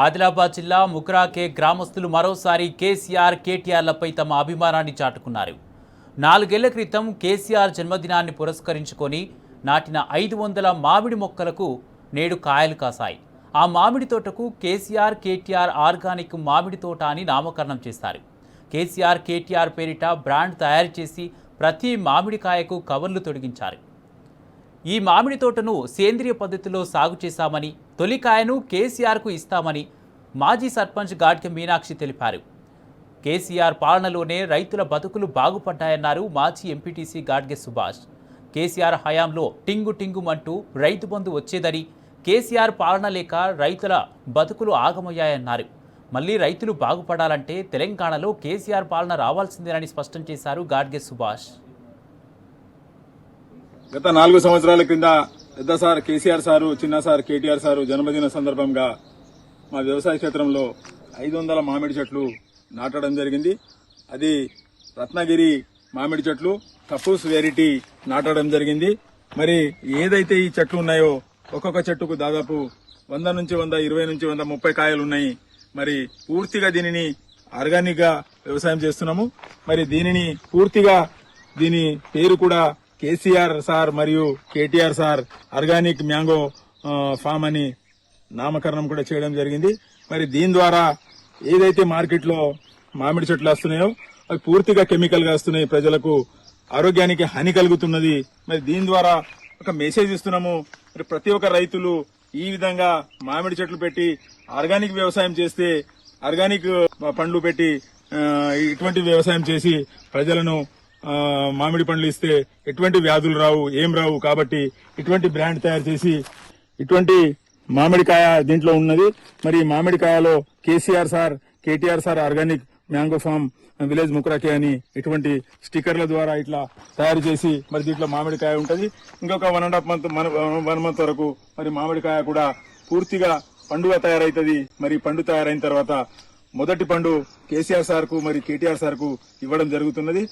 ఆదిలాబాద్ జిల్లా ముక్రాకే గ్రామస్తులు మరోసారి కేసీఆర్ కేటీఆర్లపై తమ అభిమానాన్ని చాటుకున్నారు. 4 ఏళ్ల క్రితం కేసీఆర్ జన్మదినాన్ని పురస్కరించుకొని నాటిన 500 మామిడి మొక్కలకు నేడు కాయలు కాశాయి. ఆ మామిడి తోటకు కేసీఆర్ కేటీఆర్ ఆర్గానిక్ మామిడి తోట అని నామకరణం చేశారు. కేసీఆర్ కేటీఆర్ పేరిట బ్రాండ్ తయారు చేసి ప్రతి మామిడికాయకు కవర్లు తొడిగించారు. ఈ మామిడి తోటను సేంద్రియ పద్ధతిలో సాగు చేశామని, తొలికాయను కేసీఆర్కు ఇస్తామని మాజీ సర్పంచ్ గాడ్కె మీనాక్షి తెలిపారు. కేసీఆర్ పాలనలోనే రైతుల బతుకులు బాగుపడ్డాయన్నారు మాజీ ఎంపీటీసీ గాడ్కె సుభాష్. కేసీఆర్ హయాంలో టింగు టింగుమంటూ రైతు బంధు వచ్చేదని, కేసీఆర్ పాలన లేక రైతుల బతుకులు ఆగమయ్యాయన్నారు. మళ్లీ రైతులు బాగుపడాలంటే తెలంగాణలో కేసీఆర్ పాలన రావాల్సిందేనని స్పష్టం చేశారు గాడ్కె సుభాష్. గత 4 సంవత్సరాల క్రింద పెద్ద సార్ కేసీఆర్ సారు, చిన్న సార్ కేటీఆర్ సారు జన్మదిన సందర్భంగా మా వ్యవసాయ క్షేత్రంలో 500 మామిడి చెట్లు నాటడం జరిగింది. అది రత్నగిరి మామిడి చెట్లు, కపూస్ వెరైటీ నాటడం జరిగింది. మరి ఏదైతే ఈ చెట్లు ఉన్నాయో ఒక్కొక్క చెట్టుకు దాదాపు 100 నుంచి 100, 20 నుంచి 130 కాయలు ఉన్నాయి. మరి పూర్తిగా దీనిని ఆర్గానిక్ గా వ్యవసాయం చేస్తున్నాము. మరి దీనిని పూర్తిగా దీని పేరు కూడా కేసీఆర్ సార్ మరియు KTR sir organic mango farm అని నామకరణం కూడా చేయడం జరిగింది. మరి దీని ద్వారా ఏదైతే మార్కెట్లో మామిడి చెట్లు వస్తున్నాయో అవి పూర్తిగా కెమికల్ గా వస్తున్నాయి, ప్రజలకు ఆరోగ్యానికి హాని కలుగుతున్నది. మరి దీని ద్వారా ఒక మెసేజ్ ఇస్తున్నాము. మరి ప్రతి ఒక్క రైతులు ఈ విధంగా మామిడి చెట్లు పెట్టి ఆర్గానిక్ వ్యవసాయం చేస్తే, ఆర్గానిక్ పండ్లు పెట్టి ఇటువంటి వ్యవసాయం చేసి ప్రజలను మామిడి పండ్లు ఇస్తే ఎటువంటి వ్యాధులు రావు, ఏం రావు. కాబట్టి ఇటువంటి బ్రాండ్ తయారు చేసి ఇటువంటి మామిడికాయ దీంట్లో ఉన్నది. మరి మామిడికాయలో KCR sir KTR sir organic mango farm village ముక్రాకే అని ఇటువంటి స్టిక్కర్ల ద్వారా ఇట్లా తయారు చేసి మరి దీంట్లో మామిడికాయ ఉంటది. ఇంకొక 1.5 మంత్ వరకు మరి మామిడికాయ కూడా పూర్తిగా పండుగ తయారైతుంది. మరి పండు తయారైన తర్వాత మొదటి పండు కేసీఆర్ సార్ కు మరి కేటీఆర్ సార్ కు ఇవ్వడం జరుగుతున్నది.